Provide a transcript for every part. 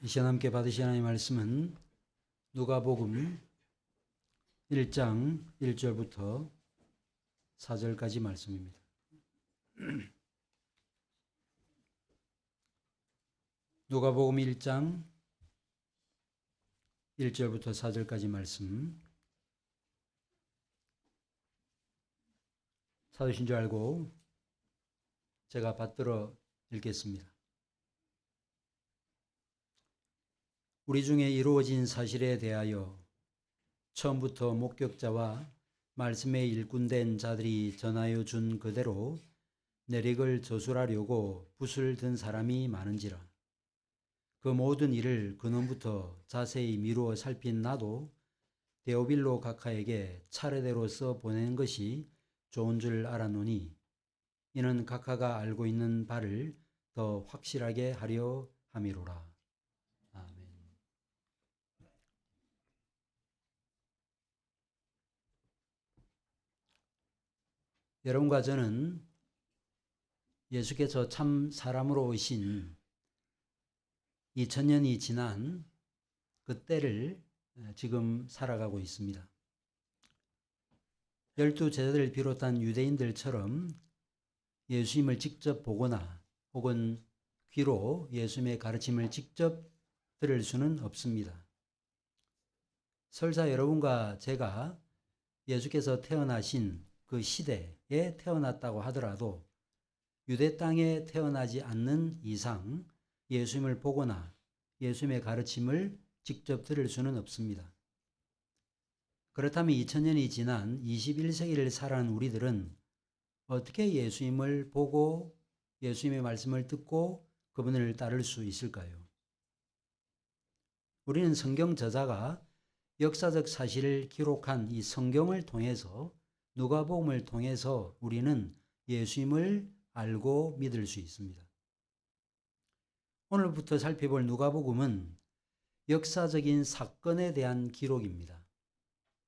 이 시간 함께 받으신 하나님의 말씀은 누가복음 1장 1절부터 4절까지 말씀입니다. 누가복음 1장 1절부터 4절까지 말씀 사도신 줄 알고 제가 받들어 읽겠습니다. 우리 중에 이루어진 사실에 대하여 처음부터 목격자와 말씀에 일꾼된 자들이 전하여 준 그대로 내력을 저술하려고 붓을 든 사람이 많은지라. 그 모든 일을 근원부터 자세히 미루어 살핀 나도 데오빌로 각하에게 차례대로 써 보내는 것이 좋은 줄 알았노니 이는 각하가 알고 있는 바를 더 확실하게 하려 함이로라. 아멘. 여러분과 저는 예수께서 참 사람으로 오신 2000년이 지난 그 때를 지금 살아가고 있습니다. 12제자들을 비롯한 유대인들처럼 예수님을 직접 보거나 혹은 귀로 예수님의 가르침을 직접 들을 수는 없습니다. 설사 여러분과 제가 예수께서 태어나신 그 시대에 태어났다고 하더라도 유대 땅에 태어나지 않는 이상 예수님을 보거나 예수님의 가르침을 직접 들을 수는 없습니다. 그렇다면 2000년이 지난 21세기를 살아가는 우리들은 어떻게 예수님을 보고 예수님의 말씀을 듣고 그분을 따를 수 있을까요? 우리는 성경 저자가 역사적 사실을 기록한 이 성경을 통해서 누가복음을 통해서 우리는 예수님을 알고 믿을 수 있습니다. 오늘부터 살펴볼 누가복음은 역사적인 사건에 대한 기록입니다.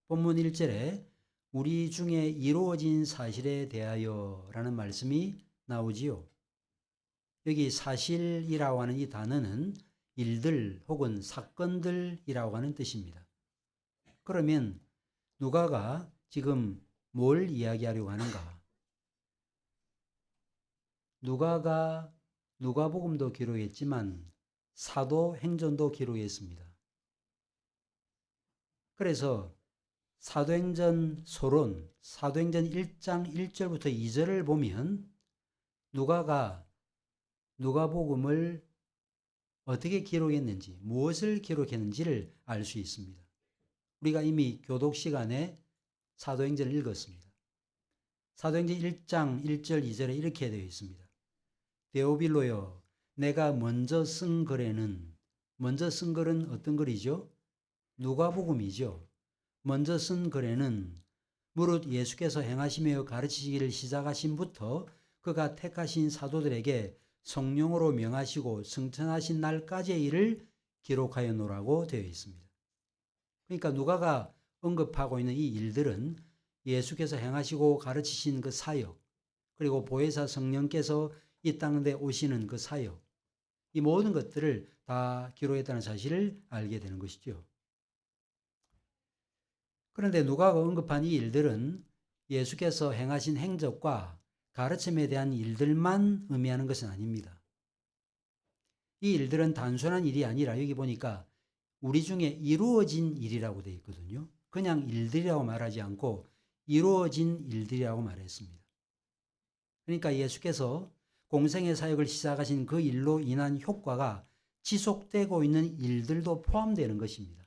본문 1절에 우리 중에 이루어진 사실에 대하여 라는 말씀이 나오지요. 여기 사실이라고 하는 이 단어는 일들 혹은 사건들이라고 하는 뜻입니다. 그러면 누가가 지금 뭘 이야기하려고 하는가? 누가가 누가복음도 기록했지만 사도행전도 기록했습니다. 그래서 사도행전 서론, 사도행전 1장 1절부터 2절을 보면 누가가 누가복음을 어떻게 기록했는지, 무엇을 기록했는지를 알 수 있습니다. 우리가 이미 교독 시간에 사도행전을 읽었습니다. 사도행전 1장 1절 2절에 이렇게 되어 있습니다. 데오빌로여, 내가 먼저 쓴 글에는, 먼저 쓴 글은 어떤 글이죠? 누가복음이죠. 먼저 쓴 글에는 무릇 예수께서 행하시며 가르치시기를 시작하신부터 그가 택하신 사도들에게 성령으로 명하시고 승천하신 날까지의 일을 기록하였노라고 되어 있습니다. 그러니까 누가가 언급하고 있는 이 일들은 예수께서 행하시고 가르치신 그 사역, 그리고 보혜사 성령께서 이 땅에 오시는 그 사역, 이 모든 것들을 다 기록했다는 사실을 알게 되는 것이죠. 그런데 누가가 언급한 이 일들은 예수께서 행하신 행적과 가르침에 대한 일들만 의미하는 것은 아닙니다. 이 일들은 단순한 일이 아니라 여기 보니까 우리 중에 이루어진 일이라고 되어 있거든요. 그냥 일들이라고 말하지 않고 이루어진 일들이라고 말했습니다. 그러니까 예수께서 공생의 사역을 시작하신 그 일로 인한 효과가 지속되고 있는 일들도 포함되는 것입니다.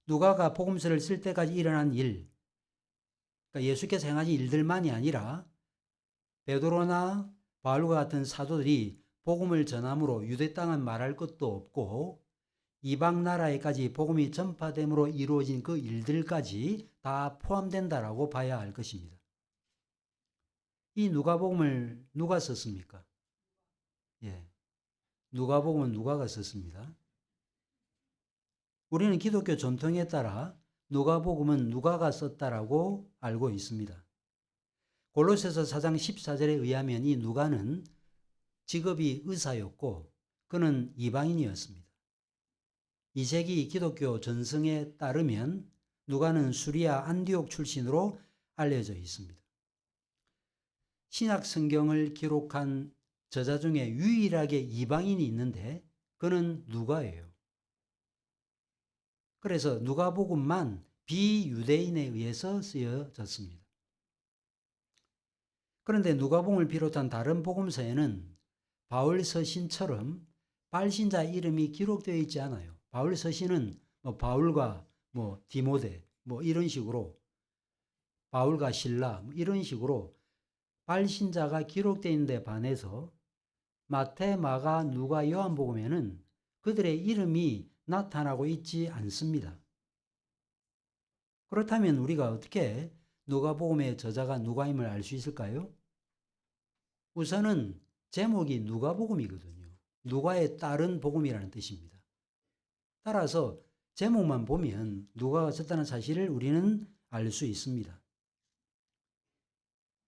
누가가 복음서를 쓸 때까지 일어난 일, 그러니까 예수께서 행하신 일들만이 아니라 베드로나 바울과 같은 사도들이 복음을 전함으로 유대 땅은 말할 것도 없고 이방 나라에까지 복음이 전파됨으로 이루어진 그 일들까지 다 포함된다라고 봐야 할 것입니다. 이 누가복음을 누가 썼습니까? 누가복음은 누가가 썼습니다. 우리는 기독교 전통에 따라 누가복음은 누가가 썼다라고 알고 있습니다. 골로새서 4장 14절에 의하면 이 누가는 직업이 의사였고 그는 이방인이었습니다. 2세기 기독교 전승에 따르면 누가는 수리아 안디옥 출신으로 알려져 있습니다. 신약 성경을 기록한 저자 중에 유일하게 이방인이 있는데 그는 누가예요. 그래서 누가복음만 비유대인에 의해서 쓰여졌습니다. 그런데 누가복음을 비롯한 다른 복음서에는 바울 서신처럼 발신자 이름이 기록되어 있지 않아요. 바울 서신은 바울과 디모데 이런 식으로 바울과 실라 이런 식으로 발신자가 기록되어 있는데 반해서 마태, 마가, 누가, 요한복음에는 그들의 이름이 나타나고 있지 않습니다. 그렇다면 우리가 어떻게 누가복음의 저자가 누가임을 알 수 있을까요? 우선은 제목이 누가복음이거든요. 누가의 따른 복음이라는 뜻입니다. 따라서 제목만 보면 누가가 썼다는 사실을 우리는 알 수 있습니다.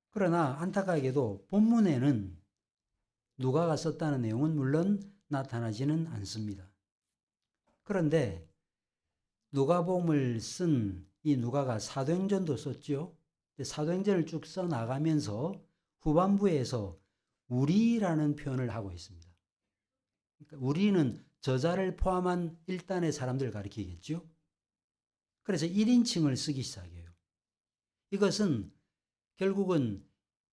그러나 안타깝게도 본문에는 누가가 썼다는 내용은 물론 나타나지는 않습니다. 그런데 누가복음을 쓴 이 누가가 사도행전도 썼죠. 사도행전을 쭉 써나가면서 후반부에서 우리라는 표현을 하고 있습니다. 그러니까 우리는 저자를 포함한 일단의 사람들을 가리키겠죠. 그래서 1인칭을 쓰기 시작해요. 이것은 결국은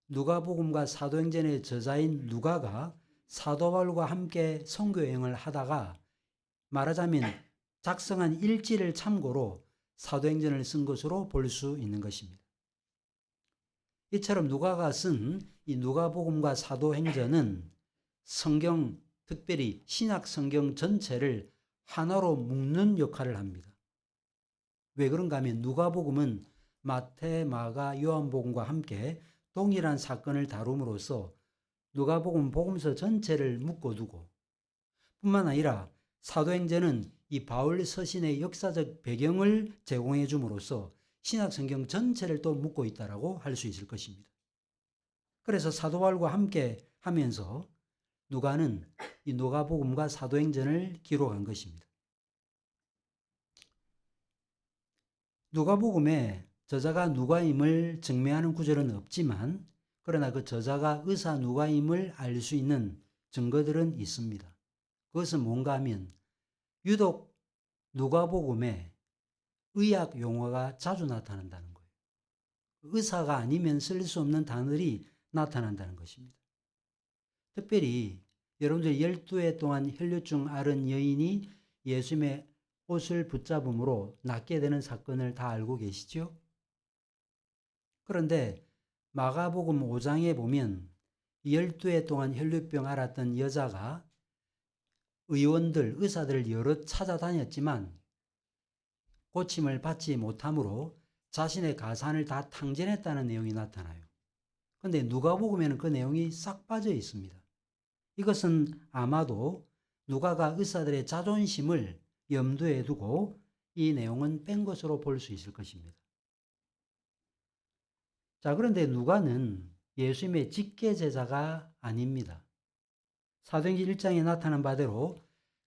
누가복음과 사도행전의 저자인 누가가 사도 바울과 함께 선교 여행을 하다가 말하자면 작성한 일지를 참고로 사도행전을 쓴 것으로 볼 수 있는 것입니다. 이처럼 누가가 쓴 이 누가복음과 사도행전은 성경, 특별히 신약 성경 전체를 하나로 묶는 역할을 합니다. 왜 그런가 하면 누가복음은 마태, 마가, 요한복음과 함께 동일한 사건을 다룸으로써 누가복음 복음서 전체를 묶어두고 뿐만 아니라 사도행전은 이 바울 서신의 역사적 배경을 제공해 줌으로써 신약 성경 전체를 또 묶고 있다라고 할 수 있을 것입니다. 그래서 사도 바울과 함께 하면서 누가는 이 누가복음과 사도행전을 기록한 것입니다. 누가복음에 저자가 누가임을 증명하는 구절은 없지만 그러나 그 저자가 의사 누가임을 알 수 있는 증거들은 있습니다. 그것은 뭔가 하면 유독 누가복음에 의학 용어가 자주 나타난다는 거예요. 의사가 아니면 쓸 수 없는 단어들이 나타난다는 것입니다. 특별히 여러분들 12해 동안 혈류증 앓은 여인이 예수님의 옷을 붙잡음으로 낫게 되는 사건을 다 알고 계시죠? 그런데 마가복음 5장에 보면 12해 동안 혈류병 앓았던 여자가 의사들을 여러 찾아다녔지만 고침을 받지 못함으로 자신의 가산을 다 탕진했다는 내용이 나타나요. 그런데 누가복음에는 그 내용이 싹 빠져 있습니다. 이것은 아마도 누가가 의사들의 자존심을 염두에 두고 이 내용은 뺀 것으로 볼 수 있을 것입니다. 자, 그런데 누가는 예수님의 직계 제자가 아닙니다. 사도행전 1장에 나타난 바대로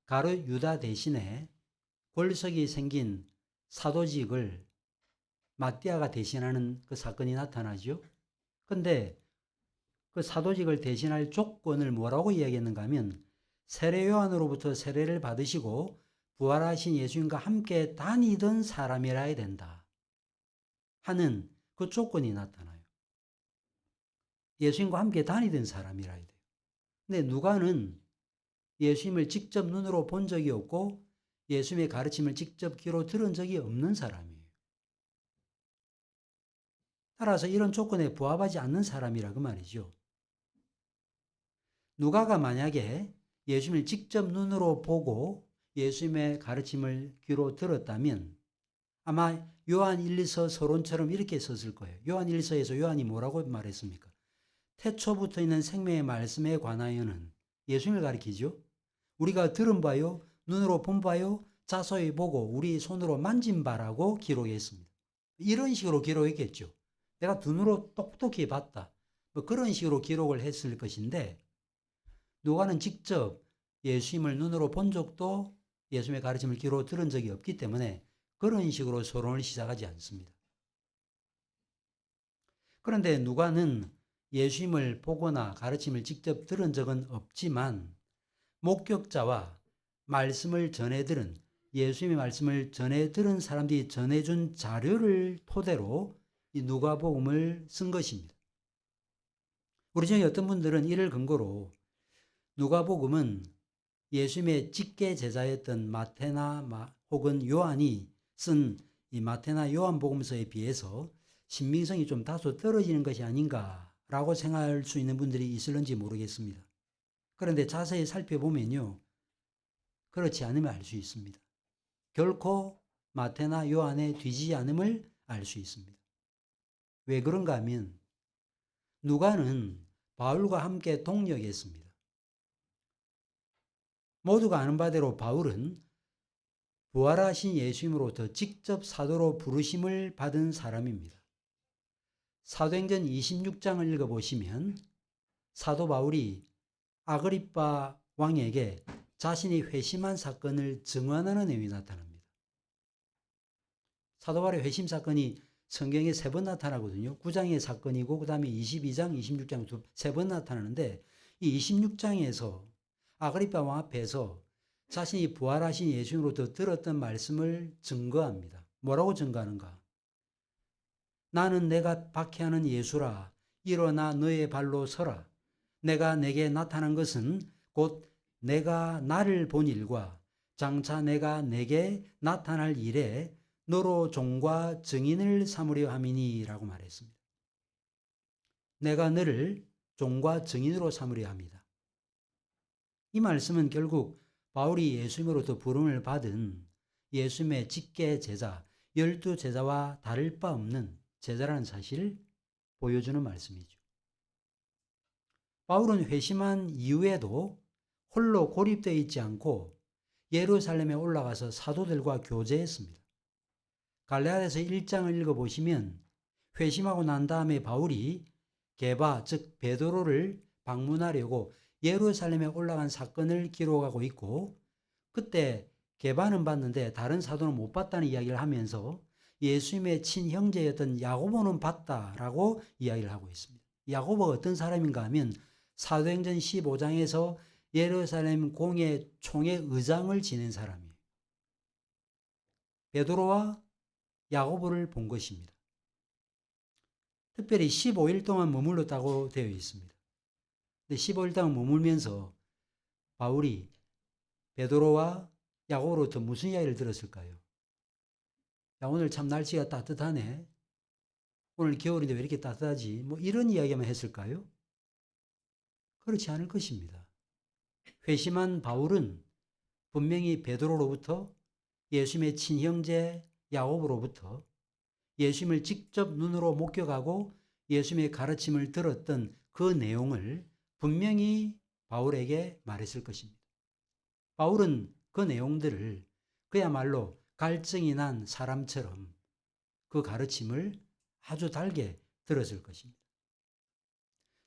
가룟 유다 대신에 권석이 생긴 사도직을 마띠아가 대신하는 그 사건이 나타나죠. 그런데 그 사도직을 대신할 조건을 뭐라고 이야기했는가 하면 세례 요한으로부터 세례를 받으시고 부활하신 예수님과 함께 다니던 사람이라야 된다 하는 그 조건이 나타나요. 예수님과 함께 다니던 사람이라야 돼요. 근데 누가는 예수님을 직접 눈으로 본 적이 없고 예수님의 가르침을 직접 귀로 들은 적이 없는 사람이에요. 따라서 이런 조건에 부합하지 않는 사람이라 그 말이죠. 누가가 만약에 예수님을 직접 눈으로 보고 예수님의 가르침을 귀로 들었다면 아마 요한 1, 2서 서론처럼 이렇게 썼을 거예요. 요한 1, 2서에서 요한이 뭐라고 말했습니까? 태초부터 있는 생명의 말씀에 관하여는 예수님을 가리키죠. 우리가 들은 바요, 눈으로 본 바요, 자소히 보고 우리 손으로 만진 바라고 기록했습니다. 이런 식으로 기록했겠죠. 내가 눈으로 똑똑히 봤다. 그런 식으로 기록을 했을 것인데 누가는 직접 예수님을 눈으로 본 적도 예수님의 가르침을 귀로 들은 적이 없기 때문에 그런 식으로 서론을 시작하지 않습니다. 그런데 누가는 예수님을 보거나 가르침을 직접 들은 적은 없지만 목격자와 말씀을 전해들은 예수님의 말씀을 전해들은 사람들이 전해준 자료를 토대로 이 누가복음을 쓴 것입니다. 우리 중에 어떤 분들은 이를 근거로 누가복음은 예수님의 직계 제자였던 마태나 혹은 요한이 쓴 이 마태나 요한복음서에 비해서 신빙성이 좀 다소 떨어지는 것이 아닌가라고 생각할 수 있는 분들이 있을는지 모르겠습니다. 그런데 자세히 살펴보면요, 그렇지 않음을 알 수 있습니다. 결코 마태나 요한에 뒤지지 않음을 알 수 있습니다. 왜 그런가 하면 누가는 바울과 함께 동역했습니다. 모두가 아는 바대로 바울은 부활하신 예수님으로부터 직접 사도로 부르심을 받은 사람입니다. 사도행전 26장을 읽어보시면 사도 바울이 아그리빠 왕에게 자신이 회심한 사건을 증언하는 내용이 나타납니다. 사도 바울의 회심 사건이 성경에 3번 나타나거든요. 9장의 사건이고 그 다음에 22장, 26장 3번 나타나는데 이 26장에서 아그리빠 왕 앞에서 자신이 부활하신 예수님으로부터 들었던 말씀을 증거합니다. 뭐라고 증거하는가? 나는 내가 박해하는 예수라. 일어나 너의 발로 서라. 내가 내게 나타난 것은 곧 내가 나를 본 일과 장차 내가 내게 나타날 일에 너로 종과 증인을 삼으려 함이니 라고 말했습니다. 내가 너를 종과 증인으로 삼으려 합니다. 이 말씀은 결국 바울이 예수님으로부터 부름을 받은 예수님의 직계 제자, 12제자와 다를 바 없는 제자라는 사실을 보여주는 말씀이죠. 바울은 회심한 이후에도 홀로 고립되어 있지 않고 예루살렘에 올라가서 사도들과 교제했습니다. 갈라디아서 1장을 읽어보시면 회심하고 난 다음에 바울이 게바, 즉 베드로를 방문하려고 예루살렘에 올라간 사건을 기록하고 있고, 그때 게바는 봤는데 다른 사도는 못 봤다는 이야기를 하면서 예수님의 친형제였던 야고보는 봤다라고 이야기를 하고 있습니다. 야고보가 어떤 사람인가 하면 사도행전 15장에서 예루살렘 공회 총회 의장을 지낸 사람이에요. 베드로와 야고보를 본 것입니다. 특별히 15일 동안 머물렀다고 되어 있습니다. 근데 15일 동안 머물면서 바울이 베드로와 야고보로부터 무슨 이야기를 들었을까요? 야, 오늘 참 날씨가 따뜻하네. 오늘 겨울인데 왜 이렇게 따뜻하지? 뭐 이런 이야기만 했을까요? 그렇지 않을 것입니다. 회심한 바울은 분명히 베드로로부터 예수님의 친형제 야고보로부터 예수님을 직접 눈으로 목격하고 예수님의 가르침을 들었던 그 내용을 분명히 바울에게 말했을 것입니다. 바울은 그 내용들을 그야말로 갈증이 난 사람처럼 그 가르침을 아주 달게 들었을 것입니다.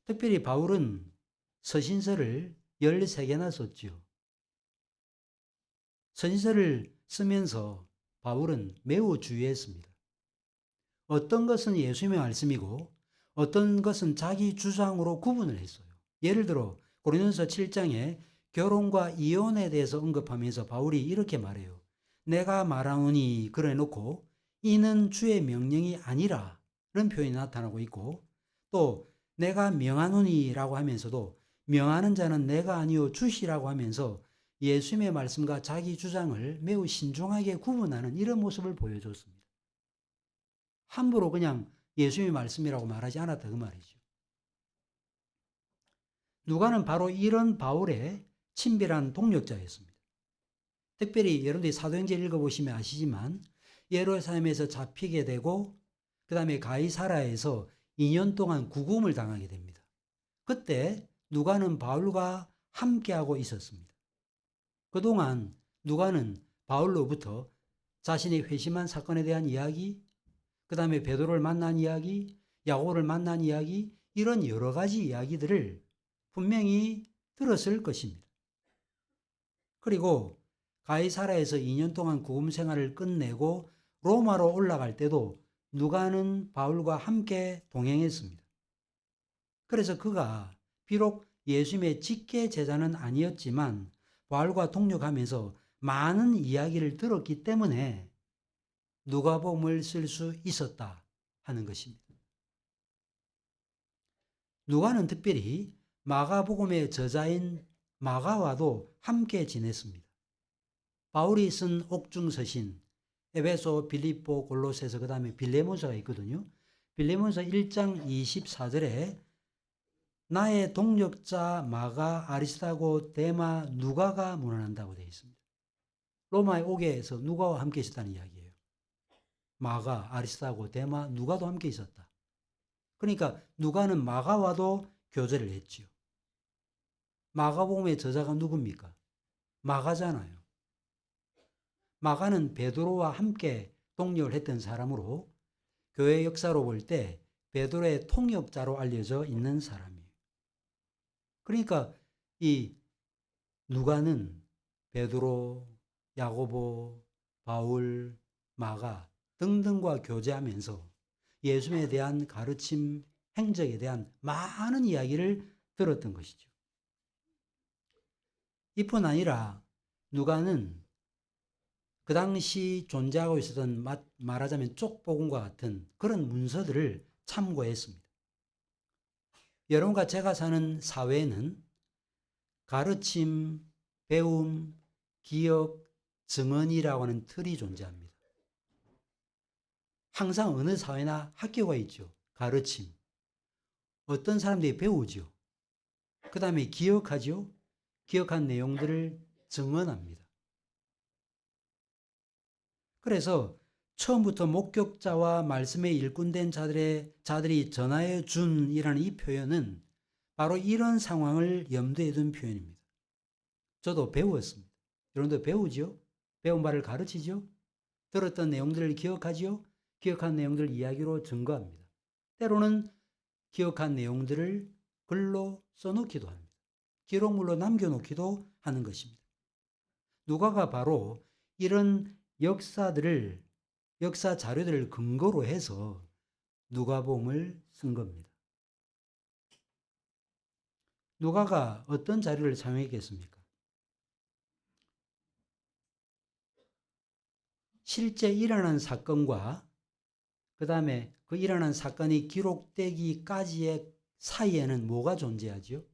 특별히 바울은 서신서를 13개나 썼죠. 서신서를 쓰면서 바울은 매우 주의했습니다. 어떤 것은 예수님의 말씀이고 어떤 것은 자기 주장으로 구분을 했어요. 예를 들어 고린도서 7장에 결혼과 이혼에 대해서 언급하면서 바울이 이렇게 말해요. 내가 말하노니 그래 놓고 이는 주의 명령이 아니라 이런 표현이 나타나고 있고, 또 내가 명하노니 라고 하면서도 명하는 자는 내가 아니요 주시라고 하면서 예수님의 말씀과 자기 주장을 매우 신중하게 구분하는 이런 모습을 보여줬습니다. 함부로 그냥 예수님의 말씀이라고 말하지 않았다 그 말이죠. 누가는 바로 이런 바울의 친밀한 동력자였습니다. 특별히 여러분들이 사도행전 읽어보시면 아시지만 예루살렘에서 잡히게 되고 그 다음에 가이사라에서 2년 동안 구금을 당하게 됩니다. 그때 누가는 바울과 함께하고 있었습니다. 그동안 누가는 바울로부터 자신이 회심한 사건에 대한 이야기, 그 다음에 베드로를 만난 이야기, 야고보를 만난 이야기, 이런 여러 가지 이야기들을 분명히 들었을 것입니다. 그리고 가이사라에서 2년 동안 구금 생활을 끝내고 로마로 올라갈 때도 누가는 바울과 함께 동행했습니다. 그래서 그가 비록 예수님의 직계 제자는 아니었지만 바울과 동역하면서 많은 이야기를 들었기 때문에 누가복음을 쓸 수 있었다 하는 것입니다. 누가는 특별히 마가복음의 저자인 마가와도 함께 지냈습니다. 바울이 쓴 옥중서신 에베소, 빌립보, 골로새서, 그 다음에 빌레몬서가 있거든요. 빌레몬서 1장 24절에 나의 동역자 마가, 아리스타고, 데마, 누가가 문안한다고 되어 있습니다. 로마에 오게 해서 누가와 함께 있었다는 이야기예요. 마가, 아리스타고, 데마, 누가도 함께 있었다. 그러니까 누가는 마가와도 교제를 했지요. 마가복음의 저자가 누굽니까? 마가잖아요. 마가는 베드로와 함께 동역을 했던 사람으로 교회 역사로 볼 때 베드로의 통역자로 알려져 있는 사람이에요. 그러니까 이 누가는 베드로, 야고보, 바울, 마가 등등과 교제하면서 예수님에 대한 가르침, 행적에 대한 많은 이야기를 들었던 것이죠. 이뿐 아니라 누가는 그 당시 존재하고 있었던 말하자면 쪽복음과 같은 그런 문서들을 참고했습니다. 여러분과 제가 사는 사회는 가르침, 배움, 기억, 증언이라고 하는 틀이 존재합니다. 항상 어느 사회나 학교가 있죠. 가르침. 어떤 사람들이 배우죠. 그 다음에 기억하죠. 기억한 내용들을 증언합니다. 그래서 처음부터 목격자와 말씀에 일꾼된 자들이 전하여 준이라는 이 표현은 바로 이런 상황을 염두에 둔 표현입니다. 저도 배웠습니다. 여러분도 배우죠? 배운 바를 가르치죠? 들었던 내용들을 기억하죠? 기억한 내용들을 이야기로 증거합니다. 때로는 기억한 내용들을 글로 써놓기도 합니다. 기록물로 남겨놓기도 하는 것입니다. 누가가 바로 이런 역사 자료들을 근거로 해서 누가복음을 쓴 겁니다. 누가가 어떤 자료를 사용했겠습니까? 실제 일어난 사건과 그 다음에 그 일어난 사건이 기록되기까지의 사이에는 뭐가 존재하죠?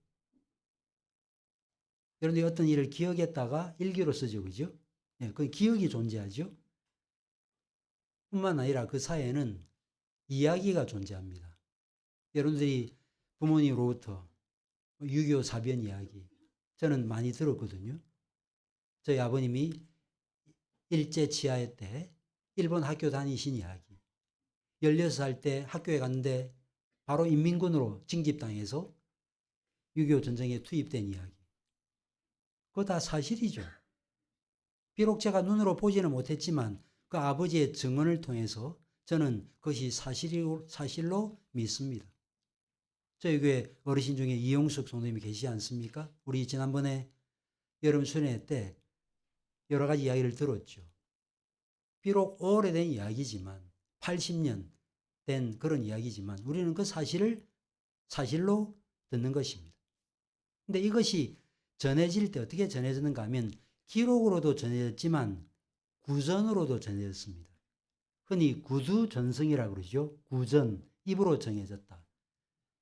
여러분들이 어떤 일을 기억했다가 일기로 쓰죠, 그죠? 네, 그 기억이 존재하죠. 뿐만 아니라 그 사이에는 이야기가 존재합니다. 여러분들이 부모님으로부터 6.25 사변 이야기 저는 많이 들었거든요. 저희 아버님이 일제 치하에 때 일본 학교 다니신 이야기. 16살 때 학교에 갔는데 바로 인민군으로 징집당해서 6.25 전쟁에 투입된 이야기. 그거 다 사실이죠. 비록 제가 눈으로 보지는 못했지만 그 아버지의 증언을 통해서 저는 그것이 사실로 믿습니다. 저희 교회 어르신 중에 이용숙 성도님이 계시지 않습니까? 우리 지난번에 여름 수련회 때 여러 가지 이야기를 들었죠. 비록 오래된 이야기지만 80년 된 그런 이야기지만 우리는 그 사실을 사실로 듣는 것입니다. 근데 이것이 전해질 때 어떻게 전해졌는가 하면 기록으로도 전해졌지만 구전으로도 전해졌습니다. 흔히 구두전승이라고 그러죠. 구전, 입으로 정해졌다.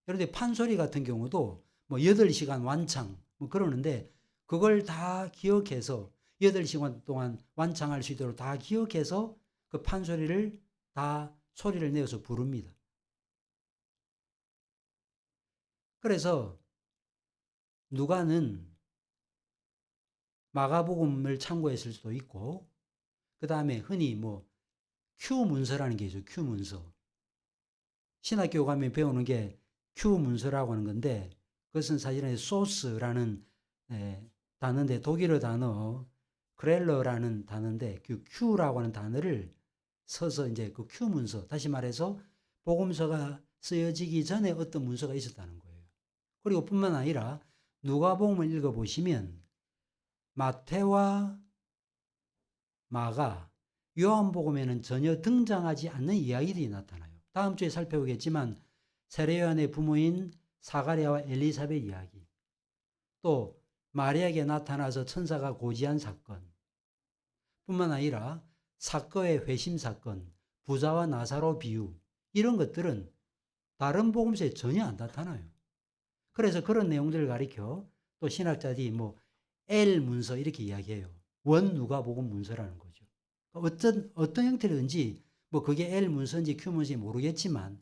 그런데 판소리 같은 경우도 뭐 8시간 완창 뭐 그러는데 그걸 다 기억해서 8시간 동안 완창할 수 있도록 다 기억해서 그 판소리를 다 소리를 내어서 부릅니다. 그래서 누가는 마가복음을 참고했을 수도 있고 그 다음에 흔히 뭐 Q 문서라는 게 있죠. Q 문서. 신학교 가면 배우는 게 Q 문서라고 하는 건데 그것은 사실은 소스라는 단어인데 독일어 단어 그렐러라는 단어인데 그 Q라고 하는 단어를 써서 이제 그 Q 문서, 다시 말해서 복음서가 쓰여지기 전에 어떤 문서가 있었다는 거예요. 그리고 뿐만 아니라 누가복음을 읽어보시면 마태와 마가 요한복음에는 전혀 등장하지 않는 이야기들이 나타나요. 다음 주에 살펴보겠지만 세례요한의 부모인 사가랴와 엘리사벳 이야기, 또 마리아에게 나타나서 천사가 고지한 사건 뿐만 아니라 사거의 회심 사건, 부자와 나사로 비유, 이런 것들은 다른 복음서에 전혀 안 나타나요. 그래서 그런 내용들을 가리켜 또 신학자들이 L 문서 이렇게 이야기해요. 원 누가복음 문서라는 거죠. 어떤 형태든지 그게 L 문서인지 Q 문서인지 모르겠지만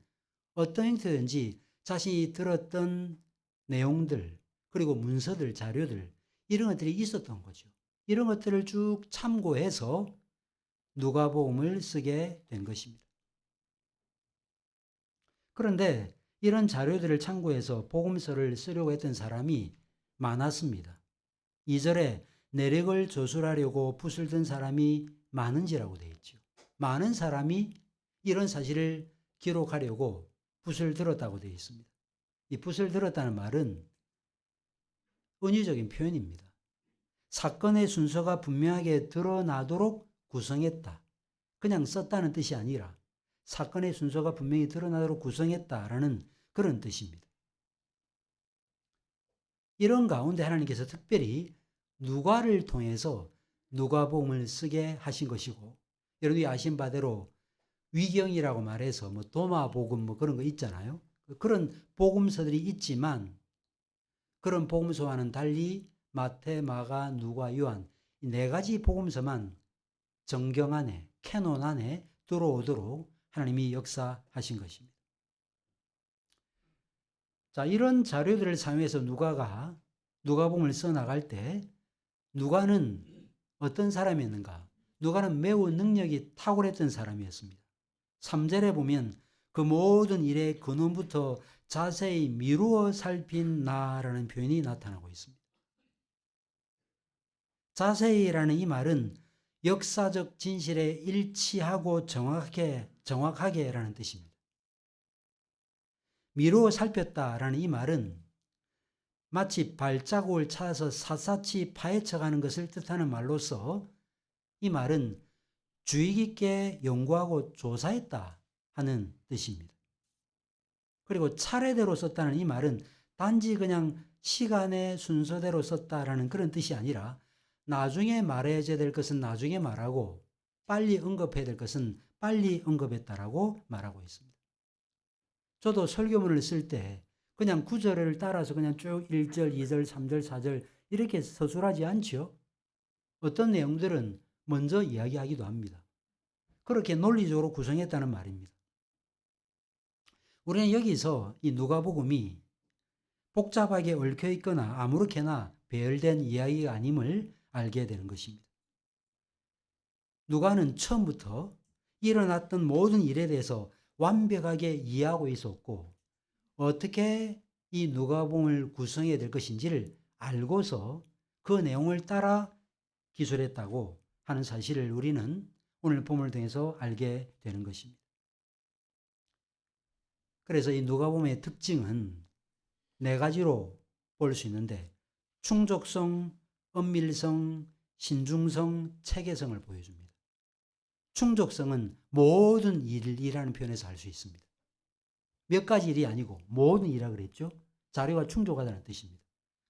어떤 형태든지 자신이 들었던 내용들, 그리고 문서들, 자료들, 이런 것들이 있었던 거죠. 이런 것들을 쭉 참고해서 누가복음을 쓰게 된 것입니다. 그런데 이런 자료들을 참고해서 복음서를 쓰려고 했던 사람이 많았습니다. 2절에 내력을 조술하려고 붓을 든 사람이 많은지라고 되어 있죠. 많은 사람이 이런 사실을 기록하려고 붓을 들었다고 되어 있습니다. 이 붓을 들었다는 말은 은유적인 표현입니다. 사건의 순서가 분명하게 드러나도록 구성했다. 그냥 썼다는 뜻이 아니라 사건의 순서가 분명히 드러나도록 구성했다라는 그런 뜻입니다. 이런 가운데 하나님께서 특별히 누가를 통해서 누가복음을 쓰게 하신 것이고, 여러분이 아신 바대로 위경이라고 말해서 도마복음 그런 거 있잖아요. 그런 복음서들이 있지만 그런 복음서와는 달리 마태, 마가, 누가, 요한 이 네 가지 복음서만 정경 안에, 캐논 안에 들어오도록 하나님이 역사하신 것입니다. 자, 이런 자료들을 사용해서 누가복음을 써나갈 때 누가는 어떤 사람이었는가? 누가는 매우 능력이 탁월했던 사람이었습니다. 3절에 보면 그 모든 일의 근원부터 자세히 미루어 살핀 나라는 표현이 나타나고 있습니다. 자세히라는 이 말은 역사적 진실에 일치하고 정확하게라는 뜻입니다. 미루어 살폈다라는 이 말은 마치 발자국을 찾아서 샅샅이 파헤쳐가는 것을 뜻하는 말로서 이 말은 주의 깊게 연구하고 조사했다 하는 뜻입니다. 그리고 차례대로 썼다는 이 말은 단지 그냥 시간의 순서대로 썼다라는 그런 뜻이 아니라 나중에 말해야 될 것은 나중에 말하고 빨리 언급해야 될 것은 빨리 언급했다라고 말하고 있습니다. 저도 설교문을 쓸 때 그냥 구절을 따라서 그냥 쭉 1절, 2절, 3절, 4절 이렇게 서술하지 않죠. 어떤 내용들은 먼저 이야기하기도 합니다. 그렇게 논리적으로 구성했다는 말입니다. 우리는 여기서 이 누가복음이 복잡하게 얽혀 있거나 아무렇게나 배열된 이야기가 아님을 알게 되는 것입니다. 누가는 처음부터 일어났던 모든 일에 대해서 완벽하게 이해하고 있었고 어떻게 이 누가복음을 구성해야 될 것인지를 알고서 그 내용을 따라 기술했다고 하는 사실을 우리는 오늘 본문을 통해서 알게 되는 것입니다. 그래서 이 누가복음의 특징은 네 가지로 볼 수 있는데 충족성, 엄밀성, 신중성, 체계성을 보여줍니다. 충족성은 모든 일이라는 표현에서 알 수 있습니다. 몇 가지 일이 아니고 모든 일이라 그랬죠. 자료가 충족하다는 뜻입니다.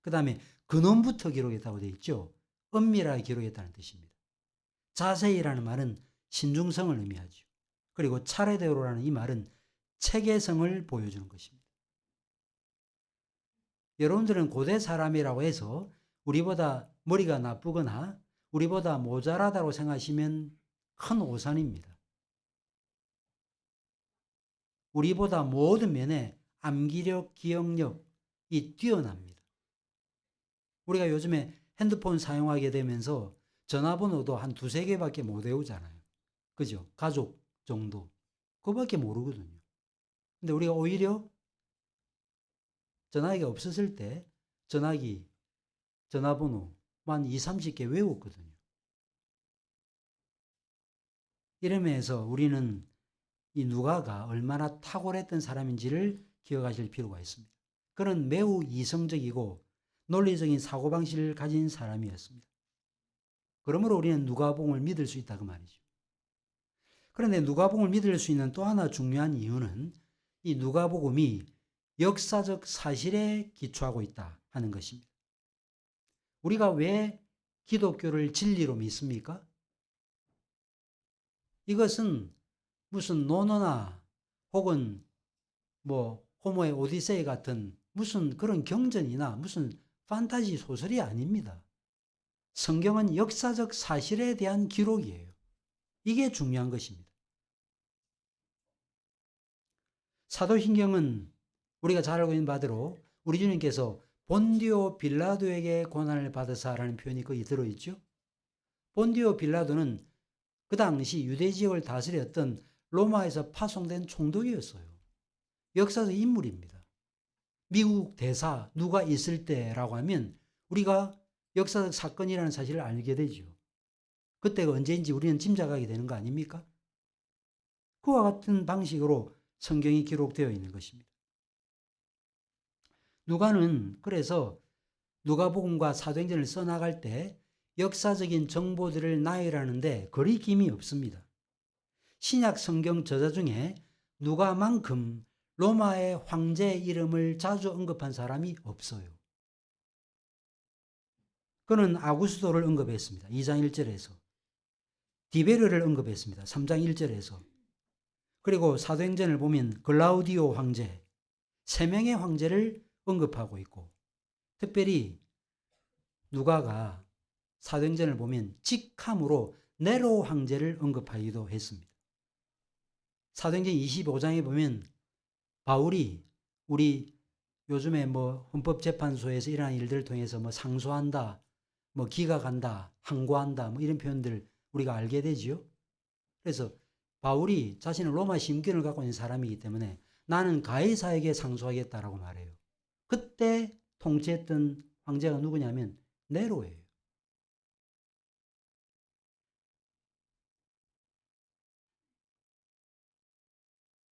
그 다음에 근원부터 기록했다고 되어 있죠. 엄밀하게 기록했다는 뜻입니다. 자세히라는 말은 신중성을 의미하죠. 그리고 차례대로라는 이 말은 체계성을 보여주는 것입니다. 여러분들은 고대 사람이라고 해서 우리보다 머리가 나쁘거나 우리보다 모자라다고 생각하시면 큰 오산입니다. 우리보다 모든 면에 암기력, 기억력이 뛰어납니다. 우리가 요즘에 핸드폰 사용하게 되면서 전화번호도 한 두세 개밖에 못 외우잖아요. 그죠? 가족 정도. 그거밖에 모르거든요. 근데 우리가 오히려 전화기가 없었을 때 전화기, 전화번호만 20, 30개 외웠거든요. 이러면서 우리는 이 누가가 얼마나 탁월했던 사람인지를 기억하실 필요가 있습니다. 그는 매우 이성적이고 논리적인 사고방식을 가진 사람이었습니다. 그러므로 우리는 누가복음을 믿을 수 있다 그 말이죠. 그런데 누가복음을 믿을 수 있는 또 하나 중요한 이유는 이 누가복음이 역사적 사실에 기초하고 있다 하는 것입니다. 우리가 왜 기독교를 진리로 믿습니까? 이것은 무슨 논어나 혹은 뭐 호모의 오디세이 같은 무슨 그런 경전이나 무슨 판타지 소설이 아닙니다. 성경은 역사적 사실에 대한 기록이에요. 이게 중요한 것입니다. 사도신경은 우리가 잘 알고 있는 바대로 우리 주님께서 본디오 빌라도에게 고난을 받으사라는 표현이 거기 들어있죠. 본디오 빌라도는 그 당시 유대 지역을 다스렸던 로마에서 파송된 총독이었어요. 역사적 인물입니다. 미국 대사 누가 있을 때라고 하면 우리가 역사적 사건이라는 사실을 알게 되죠. 그때가 언제인지 우리는 짐작하게 되는 거 아닙니까? 그와 같은 방식으로 성경이 기록되어 있는 것입니다. 누가는 그래서 누가복음과 사도행전을 써나갈 때 역사적인 정보들을 나열하는데 거리낌이 없습니다. 신약 성경 저자 중에 누가만큼 로마의 황제의 이름을 자주 언급한 사람이 없어요. 그는 아구스도를 언급했습니다. 2장 1절에서. 디베르를 언급했습니다. 3장 1절에서. 그리고 사도행전을 보면 글라우디오 황제, 3명의 황제를 언급하고 있고, 특별히 누가가 사도행전을 보면 직함으로 네로 황제를 언급하기도 했습니다. 사도행전 25장에 보면 바울이 우리 요즘에 뭐 헌법재판소에서 일어난 일들을 통해서 뭐 상소한다, 뭐 기각한다, 항고한다, 뭐 이런 표현들 우리가 알게 되지요. 그래서 바울이 자신은 로마 심권을 갖고 있는 사람이기 때문에 나는 가이사에게 상소하겠다라고 말해요. 그때 통치했던 황제가 누구냐면 네로예요.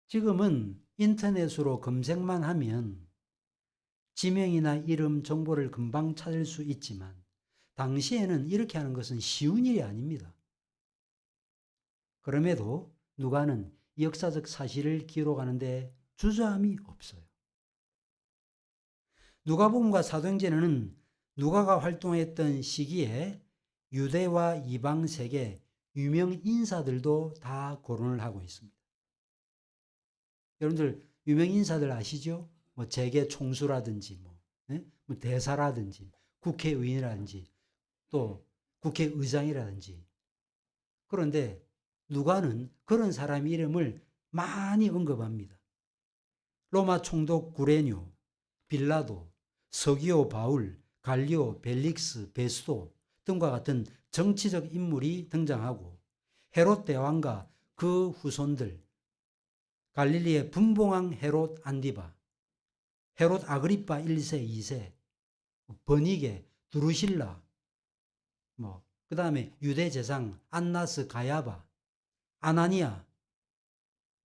지금은 인터넷으로 검색만 하면 지명이나 이름 정보를 금방 찾을 수 있지만 당시에는 이렇게 하는 것은 쉬운 일이 아닙니다. 그럼에도 누가는 역사적 사실을 기록하는데 주저함이 없어요. 누가복음과 사도행전에는 누가가 활동했던 시기에 유대와 이방 세계 유명 인사들도 다 거론을 하고 있습니다. 여러분들 유명 인사들 아시죠? 뭐 재계 총수라든지 뭐 대사라든지 국회의원이라든지 또 국회의장이라든지. 그런데 누가는 그런 사람 이름을 많이 언급합니다. 로마 총독 구레뇨, 빌라도, 서기오 바울, 갈리오 벨릭스, 베스도 등과 같은 정치적 인물이 등장하고 헤롯 대왕과 그 후손들, 갈릴리의 분봉왕 헤롯 안디바, 헤롯 아그리파 1세, 2세, 버니게, 두루실라, 그 다음에 유대 제상 안나스 가야바, 아나니아,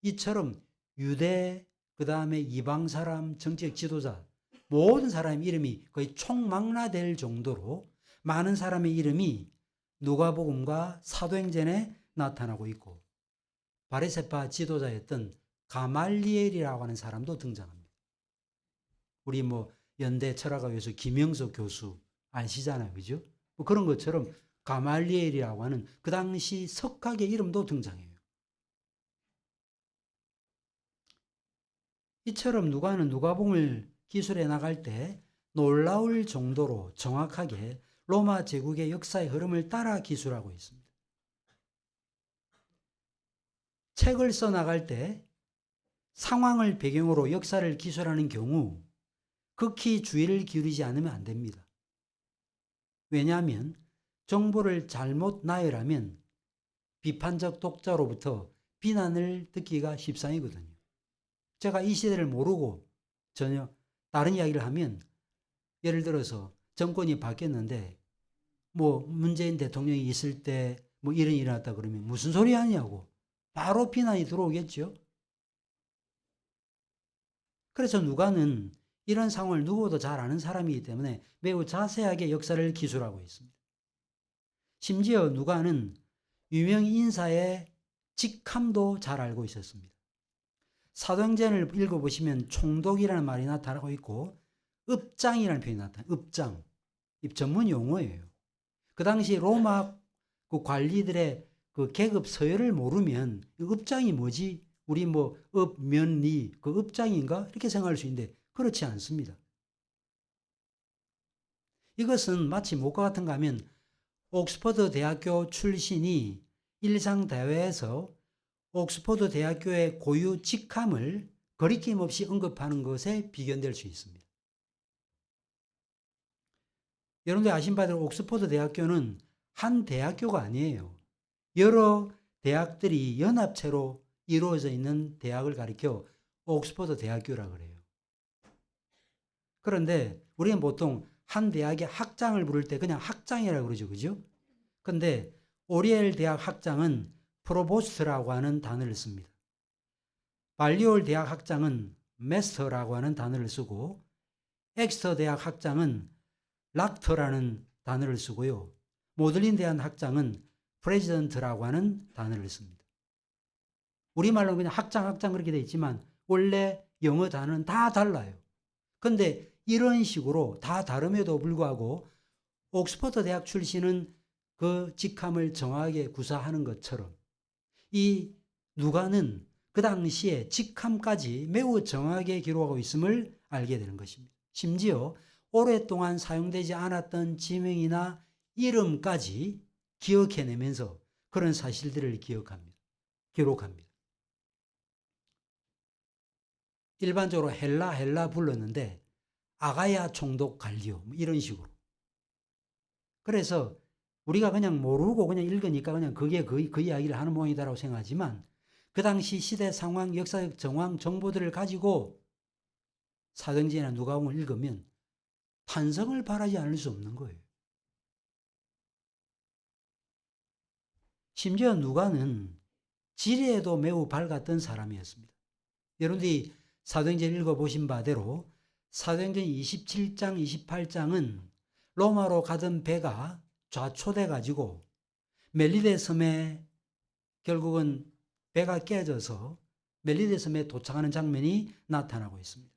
이처럼 유대 그 다음에 이방 사람 정치적 지도자 모든 사람의 이름이 거의 총망라될 정도로 많은 사람의 이름이 누가복음과 사도행전에 나타나고 있고 바리새파 지도자였던 가말리엘이라고 하는 사람도 등장합니다. 우리 뭐 연대 철학학교에서 김영석 교수 아시잖아요, 그죠? 뭐 그런 것처럼 가말리엘이라고 하는 그 당시 석학의 이름도 등장해요. 이처럼 누가는 누가복음을 기술해 나갈 때 놀라울 정도로 정확하게 로마 제국의 역사의 흐름을 따라 기술하고 있습니다. 책을 써 나갈 때 상황을 배경으로 역사를 기술하는 경우 극히 주의를 기울이지 않으면 안 됩니다. 왜냐하면 정보를 잘못 나열하면 비판적 독자로부터 비난을 듣기가 십상이거든요. 제가 이 시대를 모르고 전혀 다른 이야기를 하면 예를 들어서 정권이 바뀌었는데 뭐 문재인 대통령이 있을 때 뭐 이런 일이 일어났다 그러면 무슨 소리 하냐고 바로 비난이 들어오겠죠. 그래서 누가는 이런 상황을 누구보다 잘 아는 사람이기 때문에 매우 자세하게 역사를 기술하고 있습니다. 심지어 누가는 유명 인사의 직함도 잘 알고 있었습니다. 사도행전을 읽어보시면 총독이라는 말이 나타나고 있고 읍장이라는 표현이 나타나요. 읍장. 전문 용어예요. 그 당시 로마 그 관리들의 그 계급 서열을 모르면 읍장이 뭐지? 우리 뭐 읍면리 그 읍장인가? 이렇게 생각할 수 있는데 그렇지 않습니다. 이것은 마치 무엇과 같은가 하면 옥스퍼드 대학교 출신이 일상 대회에서 옥스퍼드 대학교의 고유 직함을 거리낌 없이 언급하는 것에 비견될 수 있습니다. 여러분들 아신 바대로 옥스퍼드 대학교는 한 대학교가 아니에요. 여러 대학들이 연합체로 이루어져 있는 대학을 가리켜 옥스퍼드 대학교라고 그래요. 그런데 우리는 보통 한 대학의 학장을 부를 때 그냥 학장이라고 그러죠. 그죠? 근데 오리엘 대학 학장은 프로보스트라고 하는 단어를 씁니다. 발리올 대학 학장은 메스터라고 하는 단어를 쓰고 엑스터 대학 학장은 락터라는 단어를 쓰고요. 모들린 대학 학장은 프레지던트라고 하는 단어를 씁니다. 우리말로는 그냥 학장 그렇게 돼 있지만 원래 영어 단어는 다 달라요. 근데 이런 식으로 다 다름에도 불구하고 옥스퍼드 대학 출신은 그 직함을 정확하게 구사하는 것처럼 이 누가는 그 당시에 직함까지 매우 정확하게 기록하고 있음을 알게 되는 것입니다. 심지어 오랫동안 사용되지 않았던 지명이나 이름까지 기억해내면서 그런 사실들을 기록합니다. 일반적으로 헬라 불렀는데 아가야 총독 갈리오 이런 식으로. 그래서 우리가 그냥 모르고 그냥 읽으니까 그냥 그게 그 이야기를 하는 모양이다라고 생각하지만 그 당시 시대 상황, 역사적 정황, 정보들을 가지고 사도행전이나 누가복음을 읽으면 탄성을 바라지 않을 수 없는 거예요. 심지어 누가는 지리에도 매우 밝았던 사람이었습니다. 여러분들이 사도행전 읽어보신 바대로 사도행전 27장, 28장은 로마로 가던 배가 좌초돼 가지고 멜리데 섬에 결국은 배가 깨져서 멜리데 섬에 도착하는 장면이 나타나고 있습니다.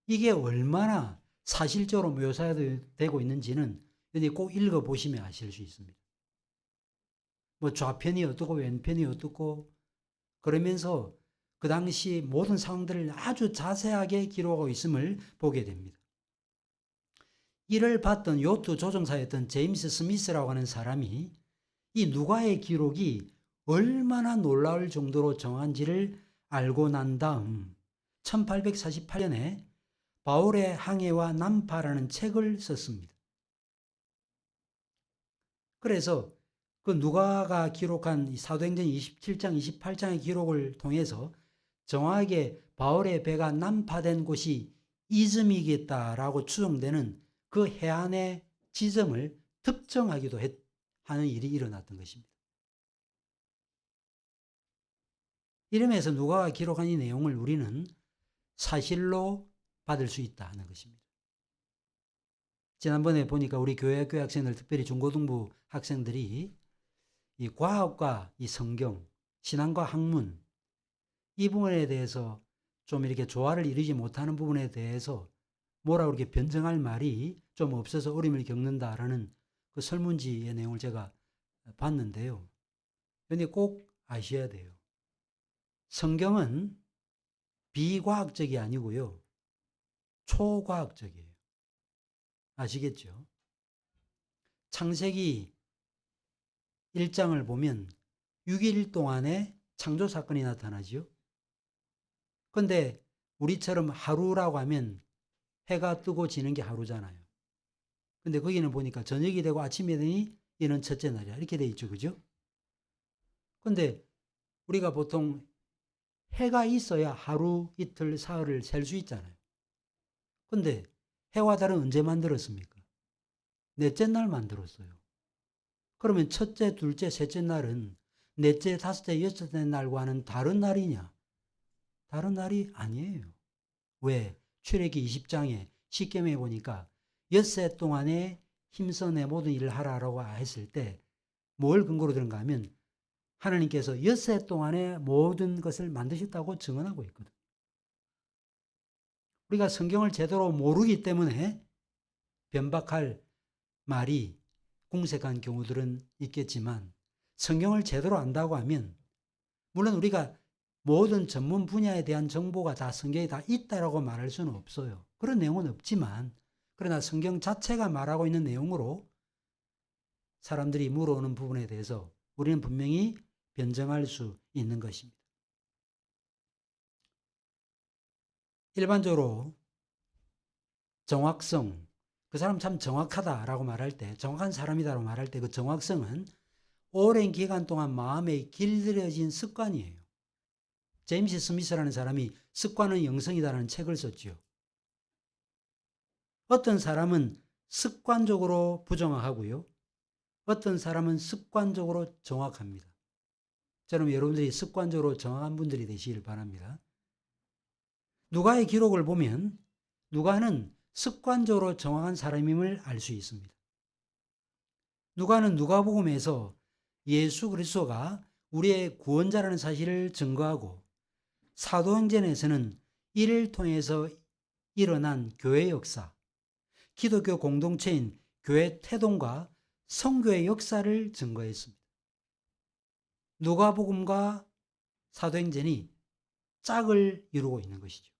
이게 얼마나 사실적으로 묘사되고 있는지는 꼭 읽어보시면 아실 수 있습니다. 뭐 좌편이 어떻고 왼편이 어떻고 그러면서 그 당시 모든 상황들을 아주 자세하게 기록하고 있음을 보게 됩니다. 이를 봤던 요트 조종사였던 제임스 스미스라고 하는 사람이 이 누가의 기록이 얼마나 놀라울 정도로 정한지를 알고 난 다음 1848년에 바울의 항해와 난파라는 책을 썼습니다. 그래서 그 누가가 기록한 사도행전 27장, 28장의 기록을 통해서 정확하게 바울의 배가 난파된 곳이 이즘이겠다라고 추정되는 그 해안의 지점을 특정하기도 하는 일이 일어났던 것입니다. 이러면서 누가가 기록한 이 내용을 우리는 사실로 받을 수 있다는 것입니다. 지난번에 보니까 우리 교회 학생들, 특별히 중고등부 학생들이 이 과학과 이 성경, 신앙과 학문 이 부분에 대해서 좀 이렇게 조화를 이루지 못하는 부분에 대해서 뭐라고 이렇게 변증할 말이 좀 없어서 어려움을 겪는다라는 그 설문지의 내용을 제가 봤는데요. 그런데 꼭 아셔야 돼요. 성경은 비과학적이 아니고요. 초과학적이에요. 아시겠죠? 창세기 1장을 보면 6일 동안에 창조 사건이 나타나죠. 그런데 우리처럼 하루라고 하면 해가 뜨고 지는 게 하루잖아요. 근데 거기는 보니까 저녁이 되고 아침이 되니 이는 첫째 날이야. 이렇게 돼 있죠. 그죠? 근데 우리가 보통 해가 있어야 하루, 이틀, 사흘을 셀 수 있잖아요. 근데 해와 달은 언제 만들었습니까? 넷째 날 만들었어요. 그러면 첫째, 둘째, 셋째 날은 넷째, 다섯째, 여섯째 날과는 다른 날이냐? 다른 날이 아니에요. 왜? 출애기 20장에 십계명에 보니까 엿새 동안에 힘써 내 모든 일을 하라라고 했을 때 뭘 근거로 들은가 하면 하나님께서 엿새 동안에 모든 것을 만드셨다고 증언하고 있거든. 우리가 성경을 제대로 모르기 때문에 변박할 말이 궁색한 경우들은 있겠지만 성경을 제대로 안다고 하면 물론 우리가 모든 전문 분야에 대한 정보가 다 성경에 다 있다라고 말할 수는 없어요. 그런 내용은 없지만 그러나 성경 자체가 말하고 있는 내용으로 사람들이 물어오는 부분에 대해서 우리는 분명히 변정할 수 있는 것입니다. 일반적으로 정확성, 그 사람 참 정확하다라고 말할 때, 정확한 사람이다라고 말할 때 그 정확성은 오랜 기간 동안 마음에 길들여진 습관이에요. 제임스 스미스라는 사람이 습관은 영성이다라는 책을 썼죠. 어떤 사람은 습관적으로 부정확하고요. 어떤 사람은 습관적으로 정확합니다. 저는 여러분들이 습관적으로 정확한 분들이 되시길 바랍니다. 누가의 기록을 보면 누가는 습관적으로 정확한 사람임을 알 수 있습니다. 누가는 누가복음에서 예수 그리스도가 우리의 구원자라는 사실을 증거하고 사도행전에서는 이를 통해서 일어난 교회 역사, 기독교 공동체인 교회 태동과 성교의 역사를 증거했습니다. 누가복음과 사도행전이 짝을 이루고 있는 것이죠.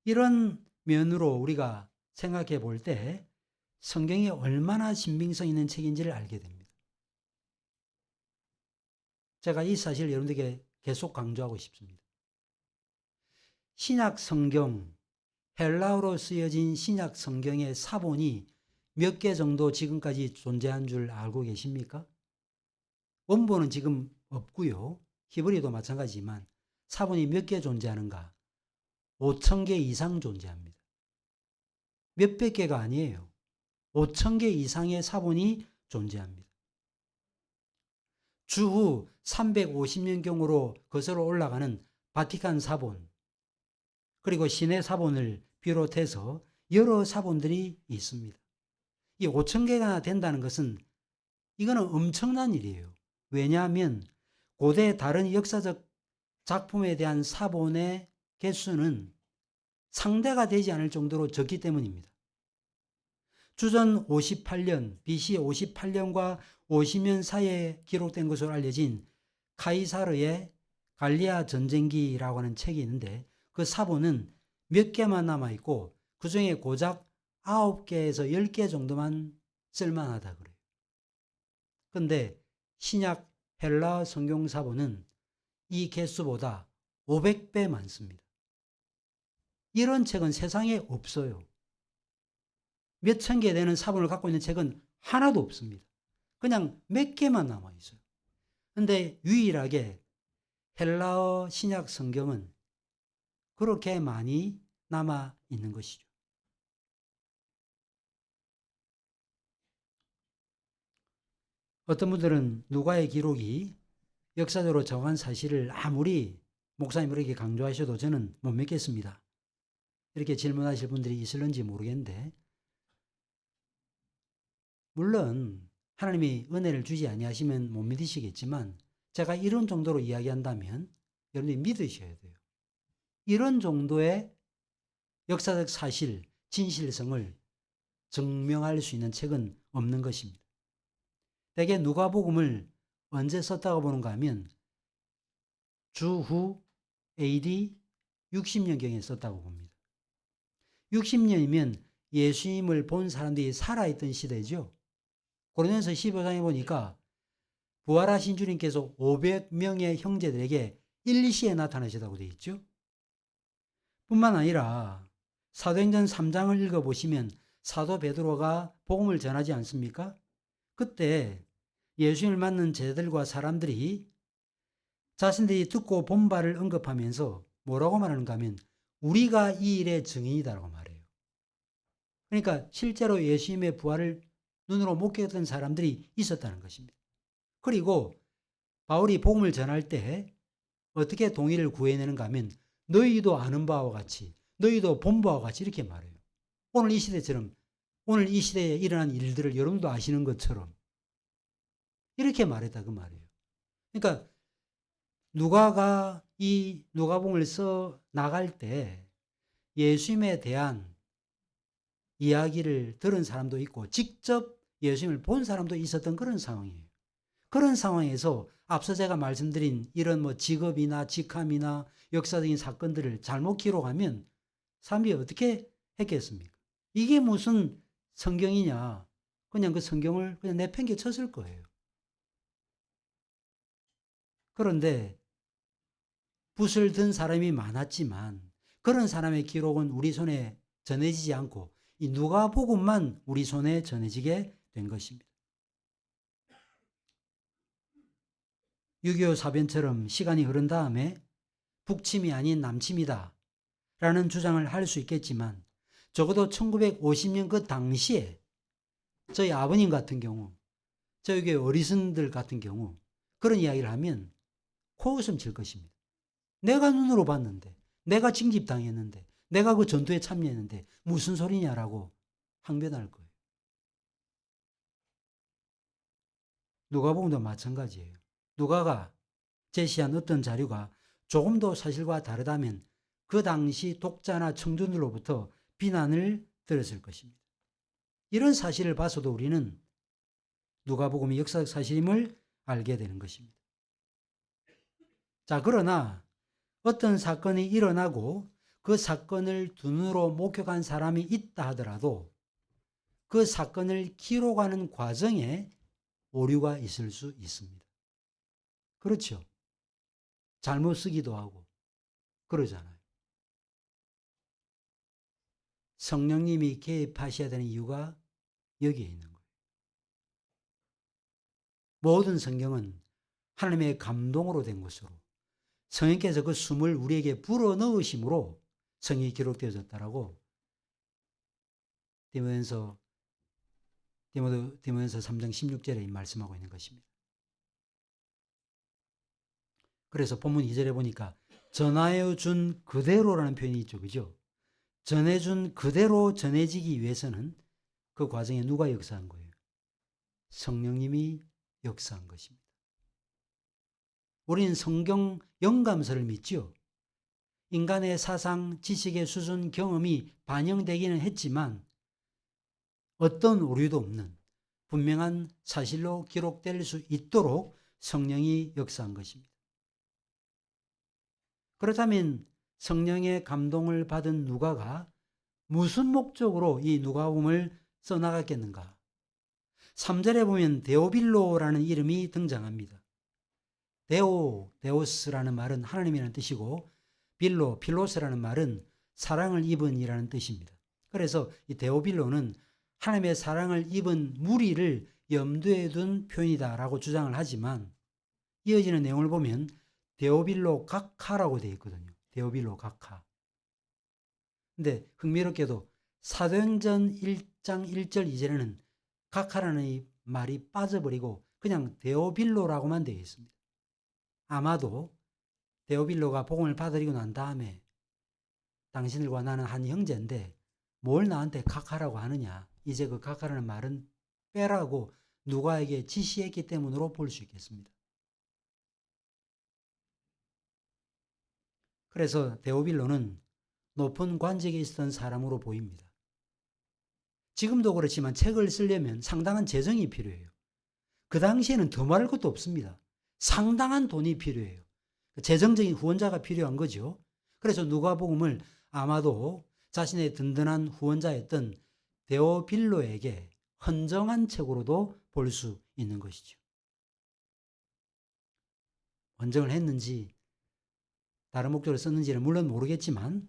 이런 면으로 우리가 생각해 볼 때 성경이 얼마나 신빙성 있는 책인지를 알게 됩니다. 제가 이 사실을 여러분들에게 계속 강조하고 싶습니다. 신약 성경, 헬라어로 쓰여진 신약 성경의 사본이 몇 개 정도 지금까지 존재한 줄 알고 계십니까? 원본은 지금 없고요. 히브리도 마찬가지지만 사본이 몇 개 존재하는가? 5,000개 이상 존재합니다. 몇백 개가 아니에요. 5,000개 이상의 사본이 존재합니다. 주후 350년경으로 거슬러 올라가는 바티칸 사본, 그리고 시내 사본을 비롯해서 여러 사본들이 있습니다. 이 5,000개가 된다는 것은 이거는 엄청난 일이에요. 왜냐하면 고대 다른 역사적 작품에 대한 사본의 개수는 상대가 되지 않을 정도로 적기 때문입니다. 주전 58년, BC 58년과 50년 사이에 기록된 것으로 알려진 카이사르의 갈리아 전쟁기라고 하는 책이 있는데 그 사본은 몇 개만 남아있고 그 중에 고작 9개에서 10개 정도만 쓸만하다 그래요. 그런데 신약 헬라 성경 사본은 이 개수보다 500배 많습니다. 이런 책은 세상에 없어요. 몇천 개 되는 사본을 갖고 있는 책은 하나도 없습니다. 그냥 몇 개만 남아 있어요. 그런데 유일하게 헬라어 신약 성경은 그렇게 많이 남아 있는 것이죠. 어떤 분들은 누가의 기록이 역사적으로 정한 사실을 아무리 목사님이 이렇게 강조하셔도 저는 못 믿겠습니다. 이렇게 질문하실 분들이 있을는지 모르겠는데 물론 하나님이 은혜를 주지 아니하시면 못 믿으시겠지만 제가 이런 정도로 이야기한다면 여러분이 믿으셔야 돼요. 이런 정도의 역사적 사실, 진실성을 증명할 수 있는 책은 없는 것입니다. 대개 누가복음을 언제 썼다고 보는가 하면 주후 AD 60년경에 썼다고 봅니다. 60년이면 예수님을 본 사람들이 살아있던 시대죠. 고린도전서 15장에 보니까 부활하신 주님께서 500명의 형제들에게 일시에 나타나셨다고 되어 있죠. 뿐만 아니라 사도행전 3장을 읽어보시면 사도 베드로가 복음을 전하지 않습니까? 그때 예수님을 맞는 제자들과 사람들이 자신들이 듣고 본 바를 언급하면서 뭐라고 말하는가 하면 우리가 이 일의 증인이다라고 말해요. 그러니까 실제로 예수님의 부활을 눈으로 목격했던 사람들이 있었다는 것입니다. 그리고 바울이 복음을 전할 때 어떻게 동의를 구해내는가 하면 너희도 아는 바와 같이 너희도 본 바와 같이 이렇게 말해요. 오늘 이 시대처럼 오늘 이 시대에 일어난 일들을 여러분도 아시는 것처럼 이렇게 말했다 그 말이에요. 그러니까 누가가 이 누가복음을 써 나갈 때 예수님에 대한 이야기를 들은 사람도 있고 직접 예수님을 본 사람도 있었던 그런 상황이에요. 그런 상황에서 앞서 제가 말씀드린 이런 뭐 직업이나 직함이나 역사적인 사건들을 잘못 기록하면 사람들이 어떻게 했겠습니까? 이게 무슨 성경이냐. 그냥 그 성경을 그냥 내팽개 쳤을 거예요. 그런데 붓을 든 사람이 많았지만 그런 사람의 기록은 우리 손에 전해지지 않고 이 누가복음만 우리 손에 전해지게 된 것입니다. 6.25 사변처럼 시간이 흐른 다음에 북침이 아닌 남침이다 라는 주장을 할 수 있겠지만 적어도 1950년 그 당시에 저희 아버님 같은 경우 저희 교회 어르신들 같은 경우 그런 이야기를 하면 코웃음 칠 것입니다. 내가 눈으로 봤는데 내가 징집당했는데 내가 그 전투에 참여했는데 무슨 소리냐라고 항변할 거예요. 누가복음도 마찬가지예요. 누가가 제시한 어떤 자료가 조금도 사실과 다르다면 그 당시 독자나 청중들로부터 비난을 들었을 것입니다. 이런 사실을 봐서도 우리는 누가복음이 역사적 사실임을 알게 되는 것입니다. 자, 그러나 어떤 사건이 일어나고 그 사건을 두 눈으로 목격한 사람이 있다 하더라도 그 사건을 기록하는 과정에 오류가 있을 수 있습니다. 그렇죠. 잘못 쓰기도 하고 그러잖아요. 성령님이 개입하셔야 되는 이유가 여기에 있는 거예요. 모든 성경은 하나님의 감동으로 된 것으로 성령께서 그 숨을 우리에게 불어넣으심으로 성경이 기록되어졌다라고 디모데전서 3장 16절에 말씀하고 있는 것입니다. 그래서 본문 2절에 보니까 전하여 준 그대로라는 표현이 있죠. 그죠? 전해준 그대로 전해지기 위해서는 그 과정에 누가 역사한 거예요? 성령님이 역사한 것입니다. 우리는 성경 영감서를 믿죠. 인간의 사상, 지식의 수준, 경험이 반영되기는 했지만 어떤 오류도 없는 분명한 사실로 기록될 수 있도록 성령이 역사한 것입니다. 그렇다면 성령의 감동을 받은 누가가 무슨 목적으로 이 누가복음을 써나갔겠는가? 3절에 보면 데오빌로라는 이름이 등장합니다. 데오스라는 말은 하나님이라는 뜻이고 필로스라는 말은 사랑을 입은이라는 뜻입니다. 그래서 이 데오빌로는 하나님의 사랑을 입은 무리를 염두에 둔 표현이다라고 주장을 하지만 이어지는 내용을 보면 데오빌로 각하라고 되어 있거든요. 데오빌로 각하. 근데 흥미롭게도 사도행전 1장 1절 2절에는 각하라는 이 말이 빠져버리고 그냥 데오빌로라고만 되어 있습니다. 아마도 데오빌로가 복음을 받아들이고 난 다음에 당신들과 나는 한 형제인데 뭘 나한테 각하라고 하느냐. 이제 그 각하라는 말은 빼라고 누가에게 지시했기 때문으로 볼 수 있겠습니다. 그래서 데오빌로는 높은 관직에 있었던 사람으로 보입니다. 지금도 그렇지만 책을 쓰려면 상당한 재정이 필요해요. 그 당시에는 더 말할 것도 없습니다. 상당한 돈이 필요해요. 재정적인 후원자가 필요한 거죠. 그래서 누가복음을 아마도 자신의 든든한 후원자였던 데오빌로에게 헌정한 책으로도 볼 수 있는 것이죠. 헌정을 했는지 다른 목적으로 썼는지는 물론 모르겠지만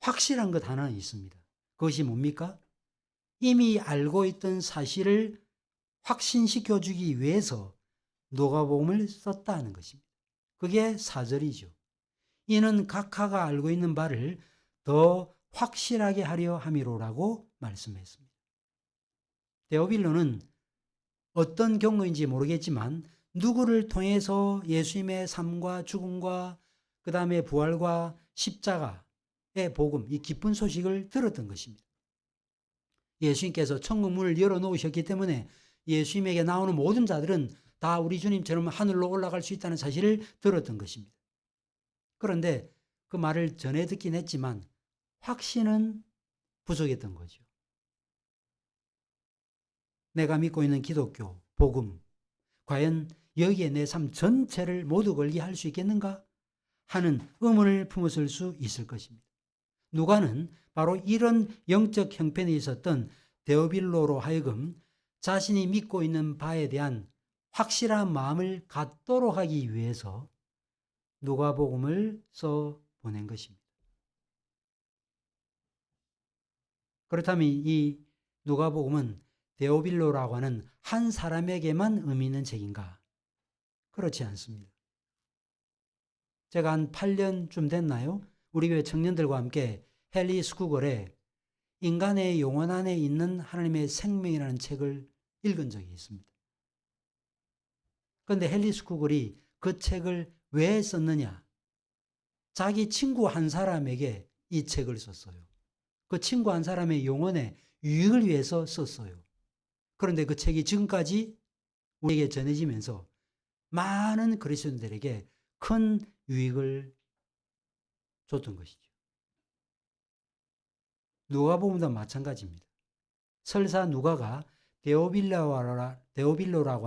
확실한 것 하나는 있습니다. 그것이 뭡니까? 이미 알고 있던 사실을 확신시켜주기 위해서 누가복음을 썼다는 것입니다. 그게 4절이죠. 이는 각하가 알고 있는 바를 더 확실하게 하려 함이로라고 말씀했습니다. 데오빌로는 어떤 경로인지 모르겠지만 누구를 통해서 예수님의 삶과 죽음과 그 다음에 부활과 십자가의 복음, 이 기쁜 소식을 들었던 것입니다. 예수님께서 천국 문을 열어놓으셨기 때문에 예수님에게 나오는 모든 자들은 다 우리 주님처럼 하늘로 올라갈 수 있다는 사실을 들었던 것입니다. 그런데 그 말을 전해 듣긴 했지만 확신은 부족했던 거죠. 내가 믿고 있는 기독교, 복음, 과연 여기에 내 삶 전체를 모두 걸게 할 수 있겠는가 하는 의문을 품었을 수 있을 것입니다. 누가는 바로 이런 영적 형편에 있었던 데오빌로로 하여금 자신이 믿고 있는 바에 대한 확실한 마음을 갖도록 하기 위해서 누가복음을 써 보낸 것입니다. 그렇다면 이 누가복음은 데오빌로라고 하는 한 사람에게만 의미 있는 책인가? 그렇지 않습니다. 제가 한 8년쯤 됐나요? 우리 교회 청년들과 함께 헨리 스쿠걸의 인간의 영혼 안에 있는 하나님의 생명이라는 책을 읽은 적이 있습니다. 그런데 헨리 스쿠걸이 그 책을 왜 썼느냐? 자기 친구 한 사람에게 이 책을 썼어요. 그 친구 한 사람의 영혼의 유익을 위해서 썼어요. 그런데 그 책이 지금까지 우리에게 전해지면서 많은 그리스도인들에게 큰 유익을 줬던 것이죠. 누가복음도 마찬가지입니다. 설사 누가가 데오빌로라고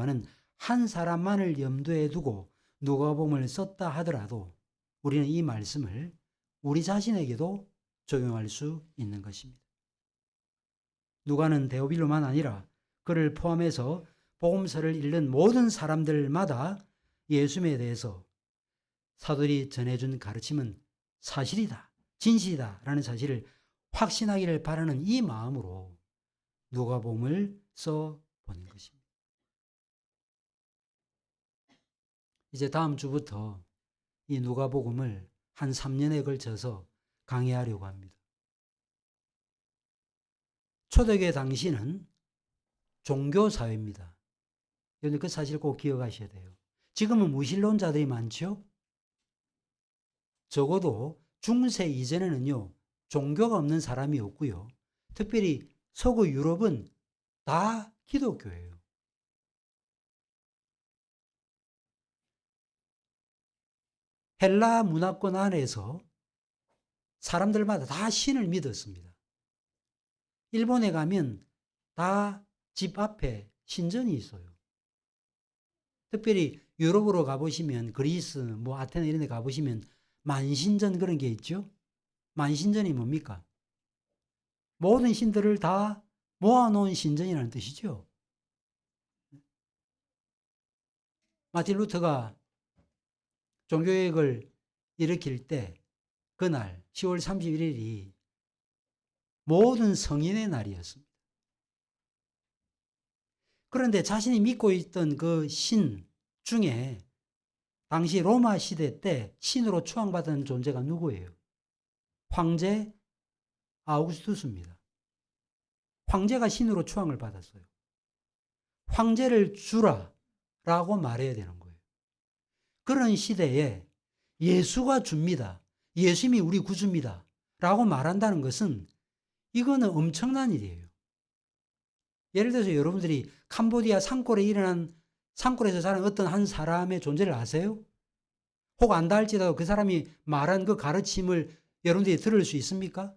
하는 한 사람만을 염두에 두고 누가복음을 썼다 하더라도 우리는 이 말씀을 우리 자신에게도 적용할 수 있는 것입니다. 누가는 데오빌로만 아니라 그를 포함해서 복음서를 읽는 모든 사람들마다 예수님에 대해서 사도들이 전해준 가르침은 사실이다, 진실이다 라는 사실을 확신하기를 바라는 이 마음으로 누가복음을 써 보낸 것입니다. 이제 다음 주부터 이 누가복음을 한 3년에 걸쳐서 강의하려고 합니다. 초대교회 당시는 종교사회입니다. 여러분 그 사실 꼭 기억하셔야 돼요. 지금은 무신론자들이 많죠? 적어도 중세 이전에는요, 종교가 없는 사람이 없고요. 특별히 서구 유럽은 다 기독교예요. 헬라 문화권 안에서 사람들마다 다 신을 믿었습니다. 일본에 가면 다 집 앞에 신전이 있어요. 특별히 유럽으로 가보시면 그리스, 아테네 이런 데 가보시면 만신전 그런 게 있죠. 만신전이 뭡니까? 모든 신들을 다 모아놓은 신전이라는 뜻이죠. 마틴 루터가 종교개혁을 일으킬 때 그날 10월 31일이 모든 성인의 날이었습니다. 그런데 자신이 믿고 있던 그 신 중에 당시 로마 시대 때 신으로 추앙받은 존재가 누구예요? 황제 아우구스투스입니다. 황제가 신으로 추앙을 받았어요. 황제를 주라라고 말해야 되는 거예요. 그런 시대에 예수가 줍니다. 예수님이 우리 구주입니다. 라고 말한다는 것은 이거는 엄청난 일이에요. 예를 들어서 여러분들이 캄보디아 산골에서 자란 어떤 한 사람의 존재를 아세요? 혹 안다 할지라도 그 사람이 말한 그 가르침을 여러분들이 들을 수 있습니까?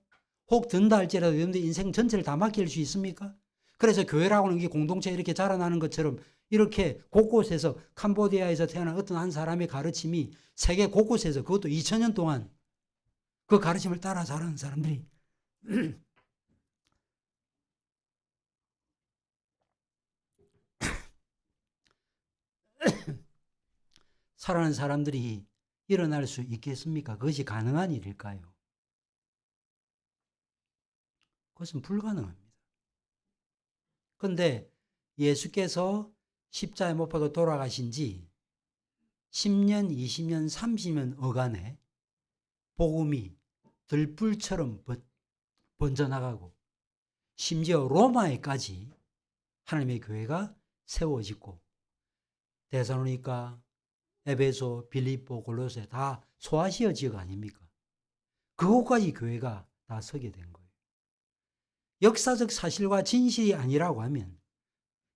혹 든다 할지라도 여러분들 인생 전체를 다 맡길 수 있습니까? 그래서 교회라고 하는 게 공동체에 이렇게 자라나는 것처럼 이렇게 곳곳에서 캄보디아에서 태어난 어떤 한 사람의 가르침이 세계 곳곳에서 그것도 2000년 동안 그 가르침을 따라 자라는 사람들이 살아가는 사람들이 일어날 수 있겠습니까? 그것이 가능한 일일까요? 그것은 불가능합니다. 그런데 예수께서 십자가에 못 박혀 돌아가신 지 10년, 20년, 30년 어간에 복음이 들불처럼 번져나가고 심지어 로마에까지 하나님의 교회가 세워지고 데살로니가, 에베소, 빌립보, 골로새 다 소아시아 지역 아닙니까? 그곳까지 교회가 다 서게 된 거예요. 역사적 사실과 진실이 아니라고 하면,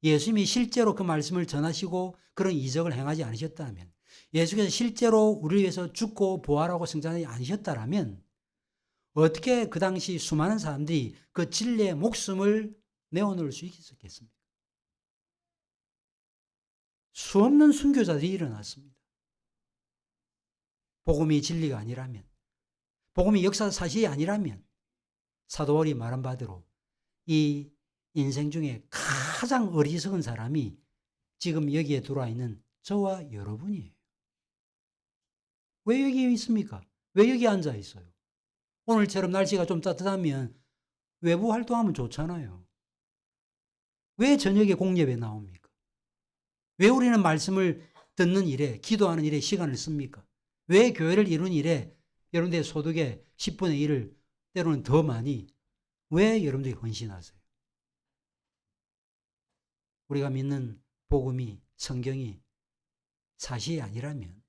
예수님이 실제로 그 말씀을 전하시고 그런 이적을 행하지 않으셨다면, 예수께서 실제로 우리를 위해서 죽고 부활하고 성장하지 않으셨다면 어떻게 그 당시 수많은 사람들이 그 진리의 목숨을 내어놓을 수 있었겠습니까? 수없는 순교자들이 일어났습니다. 복음이 진리가 아니라면, 복음이 역사 사실이 아니라면 사도 바울이 말한 바대로 이 인생 중에 가장 어리석은 사람이 지금 여기에 들어와 있는 저와 여러분이에요. 왜 여기 있습니까? 왜 여기 앉아 있어요? 오늘처럼 날씨가 좀 따뜻하면 외부 활동하면 좋잖아요. 왜 저녁에 공예배 나옵니까? 왜 우리는 말씀을 듣는 일에, 기도하는 일에 시간을 씁니까? 왜 교회를 이루는 일에 여러분들의 소득의 10분의 1을 때로는 더 많이 왜 여러분들이 헌신하세요? 우리가 믿는 복음이, 성경이 사실이 아니라면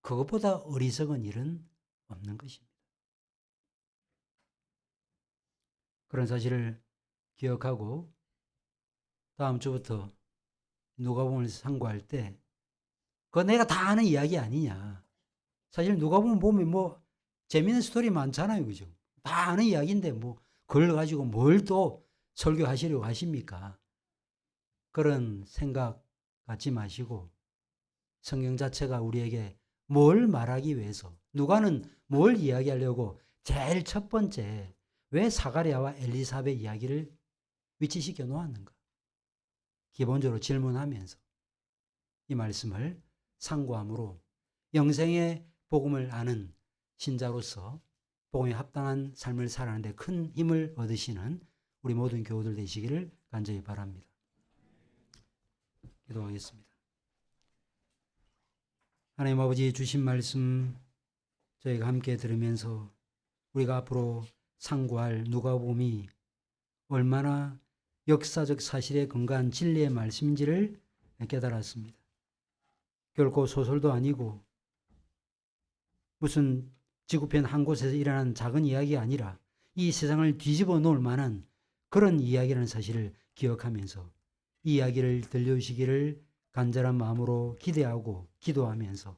그것보다 어리석은 일은 없는 것입니다. 그런 사실을 기억하고 다음 주부터 누가복음을 상고할 때 그거 내가 다 아는 이야기 아니냐. 사실 누가복음 보면 뭐 재미있는 스토리 많잖아요. 그죠? 다 아는 이야기인데 뭐 그걸 가지고 뭘 또 설교하시려고 하십니까? 그런 생각 갖지 마시고 성경 자체가 우리에게 뭘 말하기 위해서, 누가는 뭘 이야기하려고 제일 첫 번째 왜 사가랴와 엘리사벳 이야기를 위치시켜 놓았는가? 기본적으로 질문하면서 이 말씀을 상고함으로 영생의 복음을 아는 신자로서 복음에 합당한 삶을 살아가는 데 큰 힘을 얻으시는 우리 모든 교우들 되시기를 간절히 바랍니다. 기도하겠습니다. 하나님 아버지 주신 말씀 저희가 함께 들으면서 우리가 앞으로 상고할 누가복음이 얼마나 역사적 사실에 근거한 진리의 말씀인지를 깨달았습니다. 결코 소설도 아니고 무슨 지구편 한 곳에서 일어난 작은 이야기가 아니라 이 세상을 뒤집어 놓을 만한 그런 이야기라는 사실을 기억하면서 이 이야기를 들려주시기를 간절한 마음으로 기대하고 기도하면서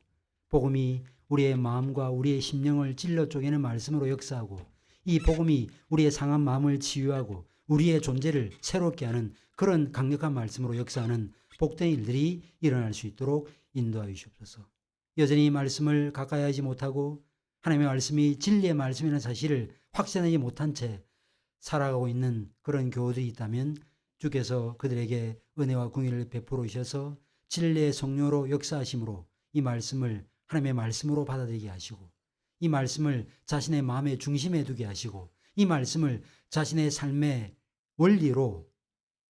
복음이 우리의 마음과 우리의 심령을 찔러 쪼개는 말씀으로 역사하고 이 복음이 우리의 상한 마음을 치유하고 우리의 존재를 새롭게 하는 그런 강력한 말씀으로 역사하는 복된 일들이 일어날 수 있도록 인도하여 주옵소서. 여전히 말씀을 가까이 하지 못하고 하나님의 말씀이 진리의 말씀이라는 사실을 확신하지 못한 채 살아가고 있는 그런 교우들이 있다면 주께서 그들에게 은혜와 긍휼을 베풀어 주셔서 진리의 성령으로 역사하심으로 이 말씀을 하나님의 말씀으로 받아들이게 하시고 이 말씀을 자신의 마음의 중심에 두게 하시고 이 말씀을 자신의 삶의 원리로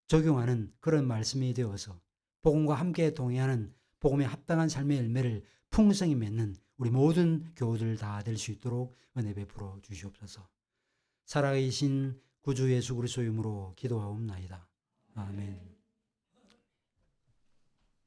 적용하는 그런 말씀이 되어서 복음과 함께 동행하는 복음에 합당한 삶의 열매를 풍성히 맺는 우리 모든 교우들 다 될 수 있도록 은혜 베풀어 주시옵소서. 살아계신 구주 예수 그리스도의 이름으로 기도하옵나이다. 아멘.